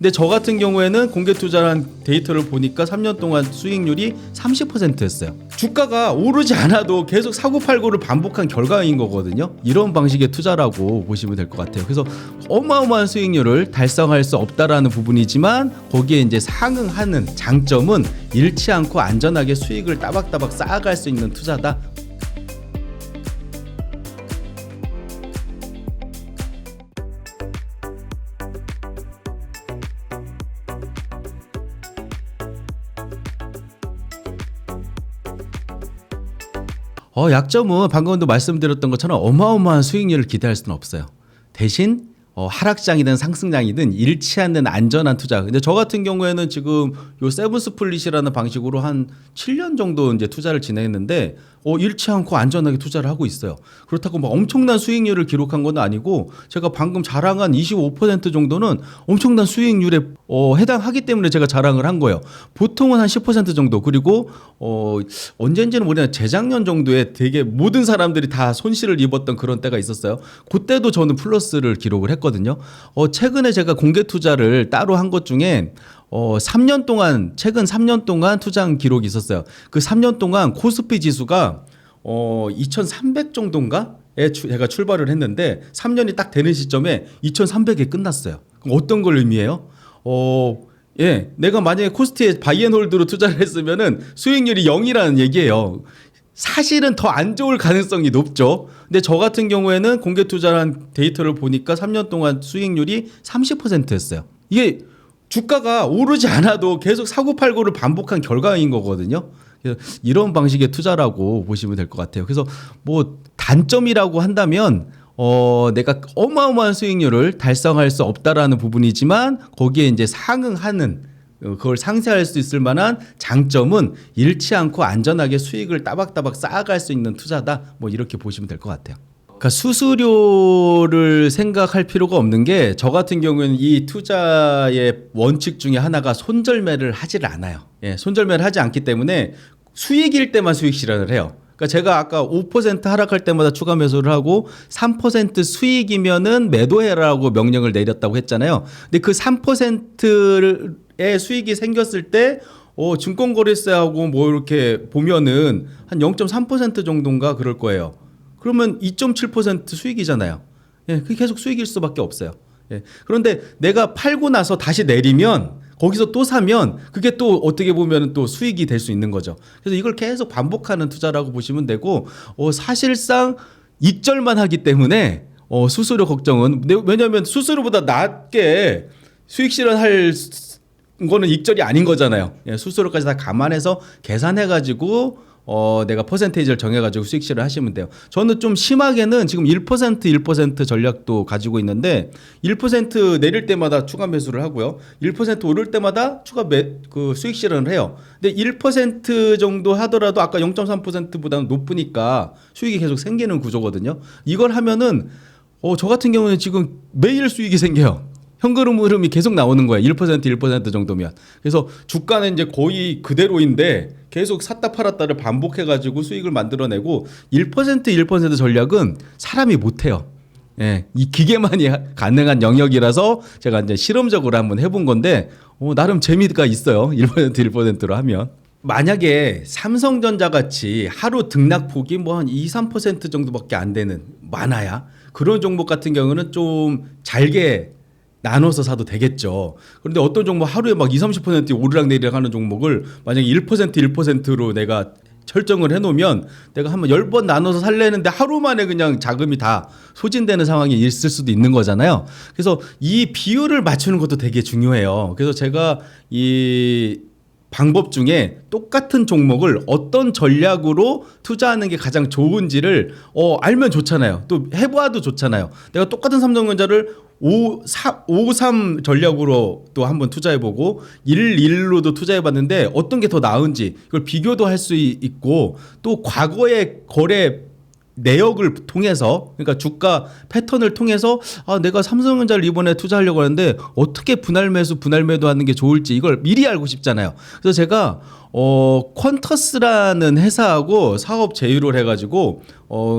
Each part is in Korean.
근데 저 같은 경우에는 공개 투자란 데이터를 보니까 3년 동안 수익률이 30%였어요. 주가가 오르지 않아도 계속 사고팔고를 반복한 결과인 거거든요. 이런 방식의 투자라고 보시면 될 것 같아요. 그래서 어마어마한 수익률을 달성할 수 없다라는 부분이지만 거기에 이제 상응하는 장점은 잃지 않고 안전하게 수익을 따박따박 쌓아갈 수 있는 투자다. 약점은 방금도 말씀드렸던 것처럼 어마어마한 수익률을 기대할 수는 없어요. 대신 하락장이든 상승장이든 잃지 않는 안전한 투자. 근데 저 같은 경우에는 지금 요 세븐 스플릿이라는 방식으로 한 7년 정도 이제 투자를 진행했는데 잃지 않고 안전하게 투자를 하고 있어요. 그렇다고 막 엄청난 수익률을 기록한 건 아니고 제가 방금 자랑한 25% 정도는 엄청난 수익률에 해당하기 때문에 제가 자랑을 한 거예요. 보통은 한 10% 정도. 그리고 언젠지는 모르겠는데 재작년 정도에 되게 모든 사람들이 다 손실을 입었던 그런 때가 있었어요. 그때도 저는 플러스를 기록을 했거든요. 최근에 제가 공개 투자를 따로 한 것 중에 3년 동안 최근 3년 동안 투자한 기록이 있었어요. 그 3년 동안 코스피 지수가 2,300 정도인가에 제가 출발을 했는데 3년이 딱 되는 시점에 2,300에 끝났어요. 그럼 어떤 걸 의미해요? 예, 내가 만약에 코스피에 바이앤홀드로 투자를 했으면은 수익률이 0이라는 얘기예요. 사실은 더 안 좋을 가능성이 높죠. 근데 저 같은 경우에는 공개 투자란 데이터를 보니까 3년 동안 수익률이 30%였어요. 이게 주가가 오르지 않아도 계속 사고팔고를 반복한 결과인 거거든요. 그래서 이런 방식의 투자라고 보시면 될 것 같아요. 그래서 뭐 단점이라고 한다면 내가 어마어마한 수익률을 달성할 수 없다라는 부분이지만 거기에 이제 상응하는 그걸 상쇄할 수 있을 만한 장점은 잃지 않고 안전하게 수익을 따박따박 쌓아갈 수 있는 투자다. 뭐 이렇게 보시면 될 것 같아요. 그러니까 수수료를 생각할 필요가 없는 게 저 같은 경우에는 이 투자의 원칙 중에 하나가 손절매를 하지를 않아요. 예, 손절매를 하지 않기 때문에 수익일 때만 수익 실현을 해요. 그러니까 제가 아까 5% 하락할 때마다 추가 매수를 하고 3% 수익이면은 매도해라고 명령을 내렸다고 했잖아요. 근데 그 3%의 수익이 생겼을 때 증권거래세하고 뭐 이렇게 보면은 한 0.3% 정도인가 그럴 거예요. 그러면 2.7% 수익이잖아요. 예, 그게 계속 수익일 수밖에 없어요. 예, 그런데 내가 팔고 나서 다시 내리면 거기서 또 사면 그게 또 어떻게 보면 또 수익이 될 수 있는 거죠. 그래서 이걸 계속 반복하는 투자라고 보시면 되고 사실상 익절만 하기 때문에 수수료 걱정은 왜냐하면 수수료보다 낮게 수익 실현할 거는 익절이 아닌 거잖아요. 예, 수수료까지 다 감안해서 계산해가지고 내가 퍼센테이지를 정해가지고 수익 실현 하시면 돼요. 저는 좀 심하게는 지금 1% 전략도 가지고 있는데 1% 내릴 때마다 추가 매수를 하고요. 1% 오를 때마다 추가 수익 실현을 해요. 근데 1% 정도 하더라도 아까 0.3%보다는 높으니까 수익이 계속 생기는 구조거든요. 이걸 하면은 저 같은 경우는 지금 매일 수익이 생겨요. 현금 흐름이 계속 나오는 거예요. 1% 정도면. 그래서 주가는 이제 거의 그대로인데 계속 샀다 팔았다를 반복해가지고 수익을 만들어내고 1% 전략은 사람이 못해요. 예, 이 기계만이 가능한 영역이라서 제가 이제 실험적으로 한번 해본 건데 나름 재미가 있어요. 1%로 하면. 만약에 삼성전자 같이 하루 등락폭이 뭐 한 2~3% 정도밖에 안 되는 많아야 그런 종목 같은 경우는 좀 잘게 나눠서 사도 되겠죠. 그런데 어떤 종목 하루에 막 20~30% 오르락내리락 하는 종목을 만약에 1%로 내가 설정을 해놓으면 내가 한번 10번 나눠서 살려는데 하루 만에 그냥 자금이 다 소진되는 상황이 있을 수도 있는 거잖아요. 그래서 이 비율을 맞추는 것도 되게 중요해요. 그래서 제가 이 방법 중에 똑같은 종목을 어떤 전략으로 투자하는 게 가장 좋은지를 알면 좋잖아요. 또 해봐도 좋잖아요. 내가 똑같은 삼성전자를 5-3 전략으로 또 한번 투자해보고 1-1로도 투자해봤는데 어떤 게 더 나은지 이걸 비교도 할 수 있고 또 과거의 거래 내역을 통해서 그러니까 주가 패턴을 통해서 내가 삼성전자를 이번에 투자하려고 하는데 어떻게 분할 매수 분할 매도하는 게 좋을지 이걸 미리 알고 싶잖아요. 그래서 제가 퀀터스라는 회사하고 사업 제휴를 해가지고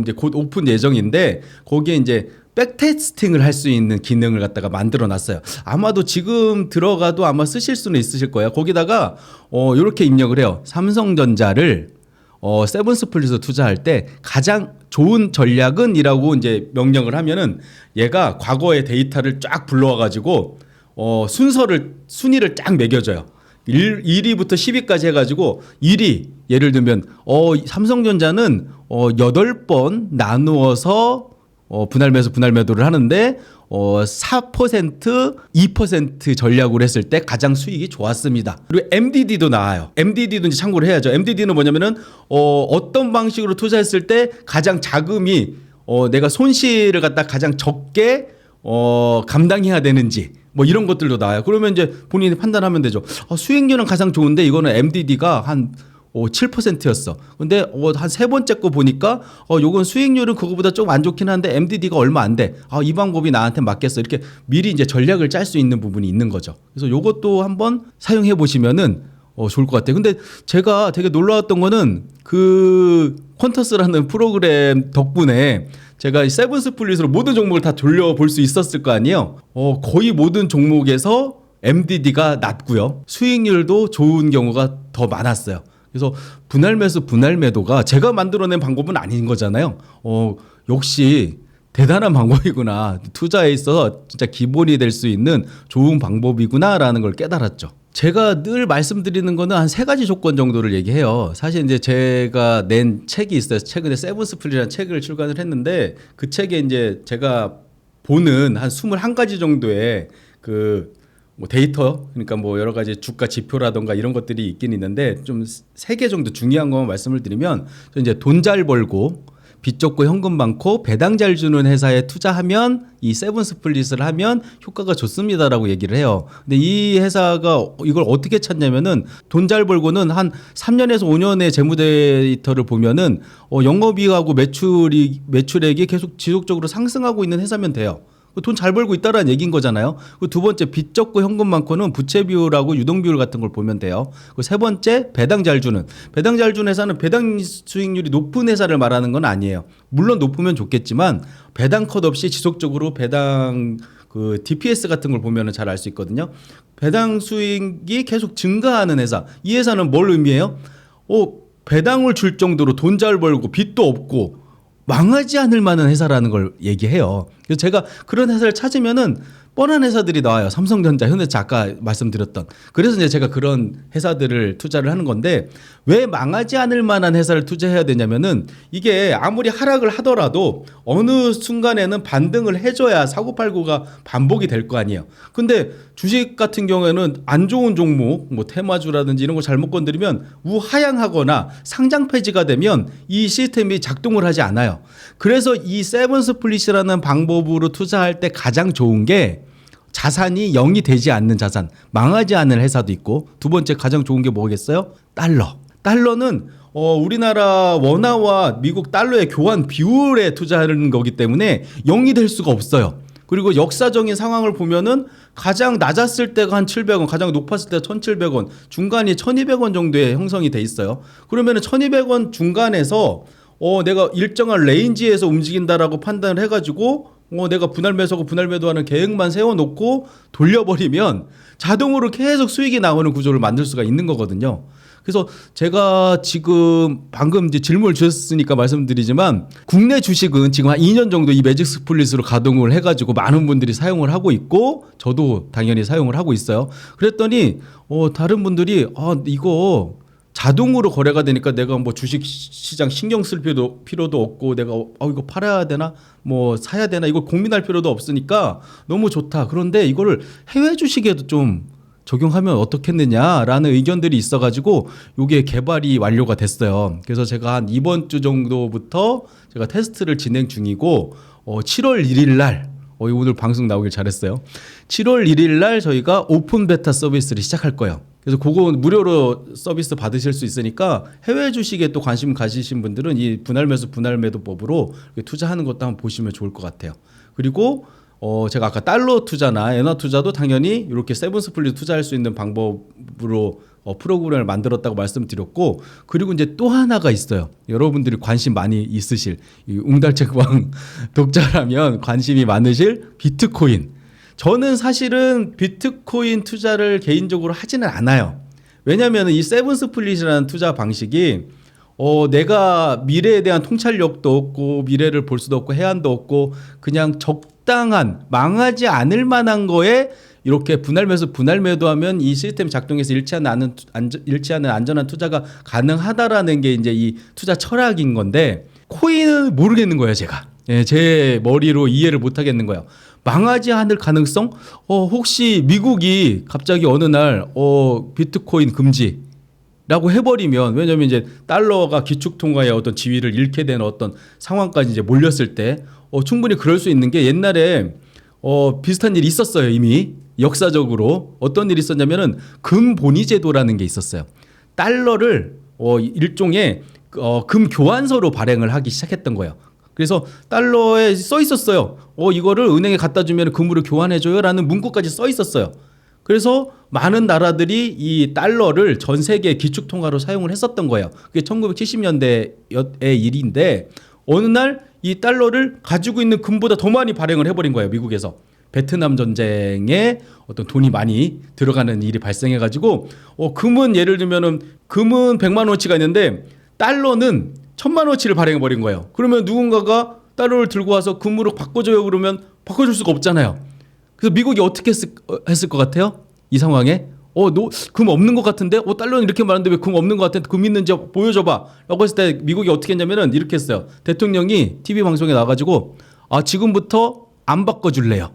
이제 곧 오픈 예정인데 거기에 이제 백테스팅을 할 수 있는 기능을 갖다가 만들어 놨어요. 아마도 지금 들어가도 아마 쓰실 수는 있으실 거예요. 거기다가 이렇게 입력을 해요. 삼성전자를 세븐스플릿으로 투자할 때 가장 좋은 전략은 이라고 이제 명령을 하면은 얘가 과거의 데이터를 쫙 불러와 가지고 순위를 쫙 매겨줘요. 1위부터 10위까지 해가지고 1위 예를 들면 삼성전자는 8번 나누어서 분할 매수 분할 매도를 하는데 4% 2% 전략으로 했을 때 가장 수익이 좋았습니다. 그리고 MDD도 나와요. MDD도 이제 참고를 해야죠. MDD는 뭐냐면은 어떤 방식으로 투자했을 때 가장 자금이 내가 손실을 갖다 가장 적게 감당해야 되는지 뭐 이런 것들도 나와요. 그러면 이제 본인이 판단하면 되죠. 수익률은 가장 좋은데 이거는 MDD가 한 7%였어. 근데 한 세 번째 거 보니까 요건 수익률은 그거보다 좀 안 좋긴 한데 MDD가 얼마 안 돼. 이 방법이 나한테 맞겠어. 이렇게 미리 이제 전략을 짤 수 있는 부분이 있는 거죠. 그래서 요것도 한번 사용해 보시면은 좋을 것 같아요. 근데 제가 되게 놀라웠던 거는 그 퀀터스라는 프로그램 덕분에 제가 세븐스플릿으로 모든 종목을 다 돌려볼 수 있었을 거 아니에요. 거의 모든 종목에서 MDD가 낮고요. 수익률도 좋은 경우가 더 많았어요. 그래서 분할 매수 분할 매도가 제가 만들어낸 방법은 아닌 거잖아요. 역시 대단한 방법이구나. 투자에 있어서 진짜 기본이 될 수 있는 좋은 방법이구나라는 걸 깨달았죠. 제가 늘 말씀드리는 거는 한 3가지 조건 정도를 얘기해요. 사실 이제 제가 낸 책이 있어요. 최근에 세븐스플릿이라는 책을 출간을 했는데 그 책에 이제 제가 보는 한 21가지 정도의 뭐 데이터, 그러니까 뭐 여러 가지 주가 지표라던가 이런 것들이 있긴 있는데 좀 3개 정도 중요한 것만 말씀을 드리면 이제 돈 잘 벌고 빚 적고 현금 많고 배당 잘 주는 회사에 투자하면 이 세븐스플릿을 하면 효과가 좋습니다라고 얘기를 해요. 근데 이 회사가 이걸 어떻게 찾냐면은 돈 잘 벌고는 한 3년에서 5년의 재무 데이터를 보면은 영업이익하고 매출액이 계속 지속적으로 상승하고 있는 회사면 돼요. 돈 잘 벌고 있다라는 얘기인 거잖아요. 두 번째 빚 적고 현금 많고는 부채 비율하고 유동 비율 같은 걸 보면 돼요. 세 번째 배당 잘 주는 회사는 배당 수익률이 높은 회사를 말하는 건 아니에요. 물론 높으면 좋겠지만 배당 컷 없이 지속적으로 배당 DPS 같은 걸 보면 잘 알 수 있거든요. 배당 수익이 계속 증가하는 회사. 이 회사는 뭘 의미해요? 배당을 줄 정도로 돈 잘 벌고 빚도 없고 망하지 않을 만한 회사라는 걸 얘기해요. 그래서 제가 그런 회사를 찾으면은 뻔한 회사들이 나와요. 삼성전자, 현대차 아까 말씀드렸던. 그래서 이제 제가 그런 회사들을 투자를 하는 건데 왜 망하지 않을 만한 회사를 투자해야 되냐면은 이게 아무리 하락을 하더라도 어느 순간에는 반등을 해줘야 사고팔고가 반복이 될 거 아니에요. 근데 주식 같은 경우에는 안 좋은 종목, 뭐 테마주라든지 이런 거 잘못 건드리면 우하향하거나 상장 폐지가 되면 이 시스템이 작동을 하지 않아요. 그래서 이 세븐스플릿이라는 방법으로 투자할 때 가장 좋은 게 자산이 0이 되지 않는 자산, 망하지 않을 회사도 있고 두 번째 가장 좋은 게 뭐겠어요? 달러는 우리나라 원화와 미국 달러의 교환 비율에 투자하는 거기 때문에 0이 될 수가 없어요. 그리고 역사적인 상황을 보면은 가장 낮았을 때가 한 700원, 가장 높았을 때가 1,700원, 중간이 1,200원 정도의 형성이 돼 있어요. 그러면은 1,200원 중간에서 내가 일정한 레인지에서 움직인다라고 판단을 해가지고 내가 분할 매수하고 분할 매도하는 계획만 세워놓고 돌려버리면 자동으로 계속 수익이 나오는 구조를 만들 수가 있는 거거든요. 그래서 제가 지금 방금 이제 질문을 주셨으니까 말씀드리지만 국내 주식은 지금 한 2년 정도 이 매직 스플릿으로 가동을 해가지고 많은 분들이 사용을 하고 있고 저도 당연히 사용을 하고 있어요. 그랬더니 다른 분들이 이거 자동으로 거래가 되니까 내가 뭐 주식 시장 신경 쓸 필요도 없고 내가 이거 팔아야 되나 뭐 사야 되나 이걸 고민할 필요도 없으니까 너무 좋다. 그런데 이거를 해외 주식에도 좀 적용하면 어떻겠느냐라는 의견들이 있어가지고 이게 개발이 완료가 됐어요. 그래서 제가 한 이번 주 정도부터 제가 테스트를 진행 중이고 7월 1일 날 오늘 방송 나오길 잘했어요. 7월 1일 날 저희가 오픈 베타 서비스를 시작할 거예요. 그래서 그거 무료로 서비스 받으실 수 있으니까 해외 주식에 또 관심 가지신 분들은 이 분할 매수 분할 매도법으로 투자하는 것도 한번 보시면 좋을 것 같아요. 그리고 제가 아까 달러 투자나 엔화 투자도 당연히 이렇게 세븐스플릿 투자할 수 있는 방법으로 프로그램을 만들었다고 말씀드렸고, 그리고 이제 또 하나가 있어요. 여러분들이 관심 많이 있으실, 이 웅달책방 독자라면 관심이 많으실 비트코인. 저는 사실은 비트코인 투자를 개인적으로 하지는 않아요. 왜냐하면 이 세븐스플릿이라는 투자 방식이 내가 미래에 대한 통찰력도 없고 미래를 볼 수도 없고 해안도 없고 그냥 적당한 망하지 않을 만한 거에 이렇게 분할 매수 분할 매도하면 이 시스템 작동해서 일치하는 안전한 투자가 가능하다라는 게 이제 이 투자 철학인 건데, 코인은 모르겠는 거예요. 제가 제 머리로 이해를 못 하겠는 거예요. 망하지 않을 가능성? 혹시 미국이 갑자기 어느 날 비트코인 금지라고 해버리면, 왜냐면 이제 달러가 기축통화의 어떤 지위를 잃게 되는 어떤 상황까지 이제 몰렸을 때 충분히 그럴 수 있는 게, 옛날에 비슷한 일이 있었어요. 이미 역사적으로 어떤 일이 있었냐면은 금본위 제도라는 게 있었어요. 달러를 일종의 금 교환서로 발행을 하기 시작했던 거예요. 그래서 달러에 써 있었어요. 이거를 은행에 갖다 주면 금으로 교환해줘요라는 문구까지 써 있었어요. 그래서 많은 나라들이 이 달러를 전 세계 기축통화로 사용을 했었던 거예요. 그게 1970년대의 일인데, 어느 날 이 달러를 가지고 있는 금보다 더 많이 발행을 해버린 거예요. 미국에서. 베트남 전쟁에 어떤 돈이 많이 들어가는 일이 발생해가지고 금은 예를 들면은 금은 100만 원어치가 있는데 달러는 1000만 원어치를 발행해버린 거예요. 그러면 누군가가 달러를 들고 와서 금으로 바꿔줘요 그러면 바꿔줄 수가 없잖아요. 그래서 미국이 어떻게 했을 것 같아요? 이 상황에 너 금 없는 것 같은데 달러는 이렇게 많은데 왜 금 없는 것 같은데 금 있는지 보여줘봐 라고 했을 때 미국이 어떻게 했냐면은 이렇게 했어요. 대통령이 TV 방송에 나가지고 지금부터 안 바꿔줄래요.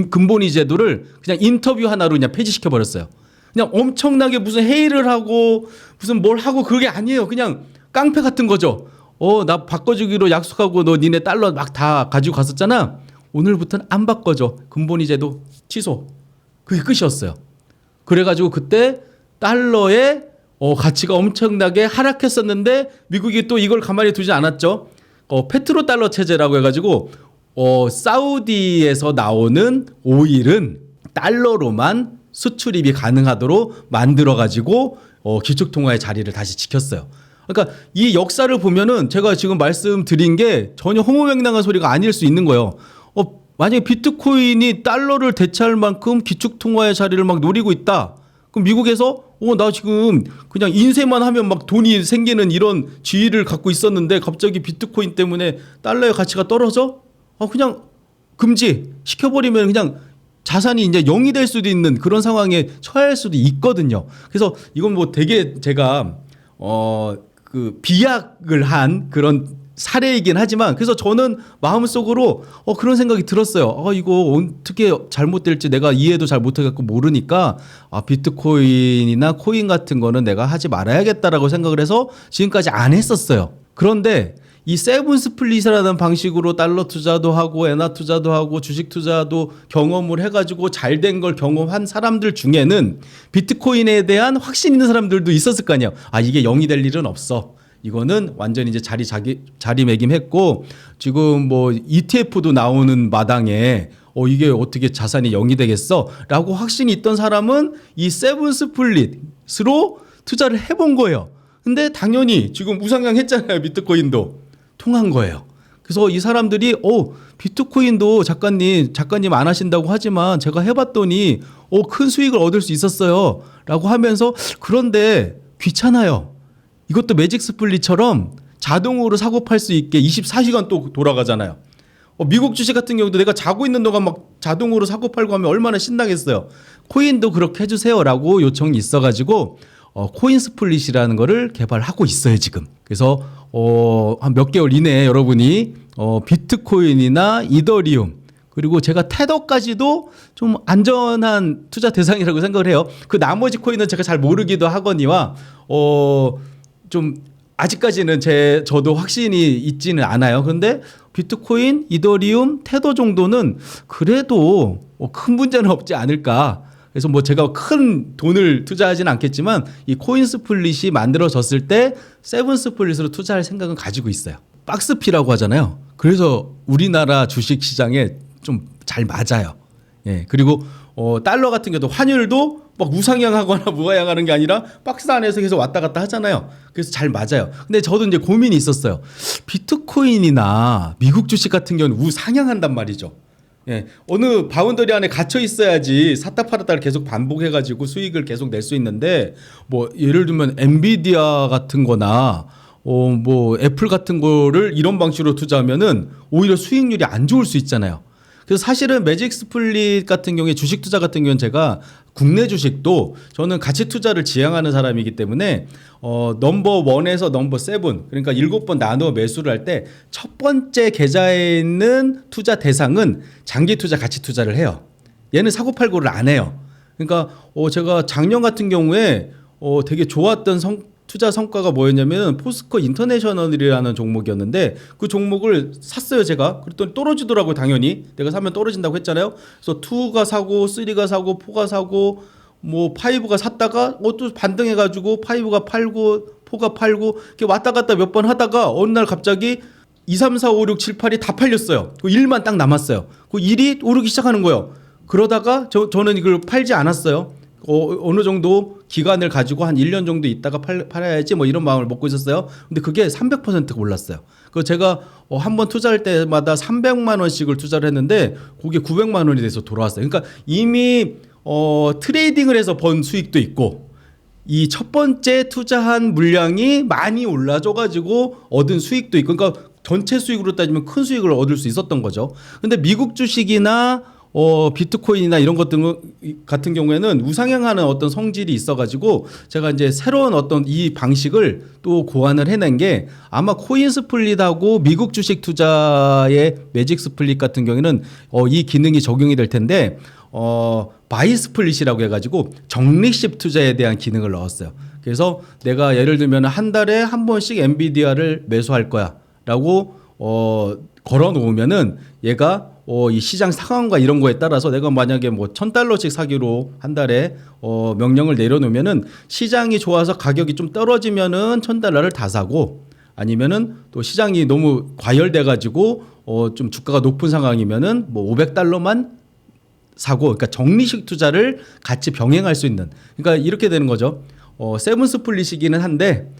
금본위 제도를 그냥 인터뷰 하나로 그냥 폐지시켜 버렸어요. 그냥 엄청나게 무슨 회의를 하고 무슨 뭘 하고 그게 아니에요. 그냥 깡패 같은 거죠. 나 바꿔주기로 약속하고 너 니네 달러 막 다 가지고 갔었잖아. 오늘부터는 안 바꿔줘. 금본위 제도 취소. 그게 끝이었어요. 그래가지고 그때 달러의 가치가 엄청나게 하락했었는데 미국이 또 이걸 가만히 두지 않았죠. 페트로 달러 체제라고 해가지고 사우디에서 나오는 오일은 달러로만 수출입이 가능하도록 만들어가지고 기축통화의 자리를 다시 지켰어요. 그러니까 이 역사를 보면은 제가 지금 말씀드린 게 전혀 허무맹랑한 소리가 아닐 수 있는 거예요. 만약에 비트코인이 달러를 대체할 만큼 기축통화의 자리를 막 노리고 있다. 그럼 미국에서 나 지금 그냥 인쇄만 하면 막 돈이 생기는 이런 지위를 갖고 있었는데 갑자기 비트코인 때문에 달러의 가치가 떨어져? 그냥 금지 시켜버리면 그냥 자산이 이제 0이 될 수도 있는 그런 상황에 처할 수도 있거든요. 그래서 이건 뭐 되게 제가 그 비약을 한 그런 사례이긴 하지만, 그래서 저는 마음속으로 그런 생각이 들었어요. 이거 어떻게 잘못될지 내가 이해도 잘 못해갖고 모르니까 비트코인이나 코인 같은 거는 내가 하지 말아야겠다라고 생각을 해서 지금까지 안 했었어요. 그런데 이 세븐스플릿이라는 방식으로 달러 투자도 하고 엔화 투자도 하고 주식 투자도 경험을 해가지고 잘 된 걸 경험한 사람들 중에는 비트코인에 대한 확신 있는 사람들도 있었을 거 아니에요. 이게 0이 될 일은 없어. 이거는 완전히 이제 자리매김했고 지금 뭐 ETF도 나오는 마당에 이게 어떻게 자산이 0이 되겠어? 라고 확신이 있던 사람은 이 세븐스플릿으로 투자를 해본 거예요. 근데 당연히 지금 우상향 했잖아요. 비트코인도 통한 거예요. 그래서 이 사람들이 비트코인도 작가님 안 하신다고 하지만 제가 해봤더니 큰 수익을 얻을 수 있었어요 라고 하면서, 그런데 귀찮아요. 이것도 매직 스플릿처럼 자동으로 사고 팔 수 있게 24시간 또 돌아가잖아요. 미국 주식 같은 경우도 내가 자고 있는 동안 막 자동으로 사고 팔고 하면 얼마나 신나겠어요. 코인도 그렇게 해주세요 라고 요청이 있어가지고 코인 스플릿이라는 거를 개발하고 있어요 지금. 그래서 한 몇 개월 이내에 여러분이 비트코인이나 이더리움, 그리고 제가 테더까지도 좀 안전한 투자 대상이라고 생각을 해요. 그 나머지 코인은 제가 잘 모르기도 하거니와 좀 아직까지는 저도 확신이 있지는 않아요. 그런데 비트코인, 이더리움, 테더 정도는 그래도 큰 문제는 없지 않을까. 그래서 뭐 제가 큰 돈을 투자하지는 않겠지만 이 코인 스플릿이 만들어졌을 때 세븐 스플릿으로 투자할 생각은 가지고 있어요. 박스피라고 하잖아요. 그래서 우리나라 주식 시장에 좀 잘 맞아요. 예. 그리고 달러 같은 경우도 환율도 막 우상향하거나 무하향하는 게 아니라 박스 안에서 계속 왔다 갔다 하잖아요. 그래서 잘 맞아요. 근데 저도 이제 고민이 있었어요. 비트코인이나 미국 주식 같은 경우는 우상향한단 말이죠. 예, 어느 바운더리 안에 갇혀 있어야지 샀다 팔았다를 계속 반복해가지고 수익을 계속 낼 수 있는데 뭐 예를 들면 엔비디아 같은 거나 뭐 애플 같은 거를 이런 방식으로 투자하면은 오히려 수익률이 안 좋을 수 있잖아요. 그래서 사실은 매직 스플릿 같은 경우에 주식 투자 같은 경우는 제가 국내 주식도 저는 가치 투자를 지향하는 사람이기 때문에 넘버 1에서 넘버 7 그러니까 7번 나누어 매수를 할 때 첫 번째 계좌에 있는 투자 대상은 장기 투자 가치 투자를 해요. 얘는 사고팔고를 안 해요. 그러니까 제가 작년 같은 경우에 되게 좋았던 투자 성과가 뭐였냐면 포스코 인터내셔널이라는 종목이었는데 그 종목을 샀어요 제가. 그랬더니 떨어지더라고요. 당연히 내가 사면 떨어진다고 했잖아요. 그래서 2가 사고 3가 사고 4가 사고 뭐 5가 샀다가 또 반등해가지고 5가 팔고 4가 팔고 이렇게 왔다 갔다 몇 번 하다가 어느 날 갑자기 2, 3, 4, 5, 6, 7, 8이 다 팔렸어요. 그 1만 딱 남았어요. 그 1이 오르기 시작하는 거예요. 그러다가 저는 이걸 팔지 않았어요. 어느 정도 기간을 가지고 한 1년 정도 있다가 팔아야지 뭐 이런 마음을 먹고 있었어요. 근데 그게 300% 올랐어요. 그 제가 한 번 투자할 때마다 300만 원씩을 투자를 했는데 그게 900만 원이 돼서 돌아왔어요. 그러니까 이미 트레이딩을 해서 번 수익도 있고 이 첫 번째 투자한 물량이 많이 올라져-가지고 얻은 수익도 있고 그러니까 전체 수익으로 따지면 큰 수익을 얻을 수 있었던 거죠. 근데 미국 주식이나 비트코인이나 이런 것들 같은 경우에는 우상향하는 어떤 성질이 있어가지고 제가 이제 새로운 어떤 이 방식을 또 고안을 해낸 게 아마 코인 스플릿하고 미국 주식 투자의 매직 스플릿 같은 경우에는 이 기능이 적용이 될 텐데 바이 스플릿이라고 해가지고 적립식 투자에 대한 기능을 넣었어요. 그래서 내가 예를 들면 한 달에 한 번씩 엔비디아를 매수할 거야라고 걸어 놓으면은 얘가 이 시장 상황과 이런 거에 따라서 내가 만약에 뭐 $1,000씩 사기로 한 달에 명령을 내려놓으면은 시장이 좋아서 가격이 좀 떨어지면은 $1,000를 다 사고 아니면은 또 시장이 너무 과열돼 가지고 좀 주가가 높은 상황이면은 뭐 $500만 사고 그러니까 적립식 투자를 같이 병행할 수 있는 그러니까 이렇게 되는 거죠. 세븐 스플릿이기는 한데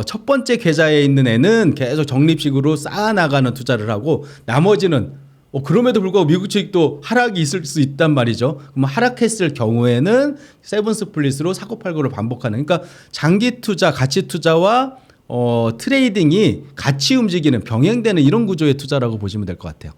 첫 번째 계좌에 있는 애는 계속 적립식으로 쌓아나가는 투자를 하고 나머지는 그럼에도 불구하고 미국 주식도 하락이 있을 수 있단 말이죠. 그럼 하락했을 경우에는 세븐 스플릿으로 사고팔고를 반복하는 그러니까 장기 투자, 가치 투자와 트레이딩이 같이 움직이는 병행되는 이런 구조의 투자라고 보시면 될 것 같아요.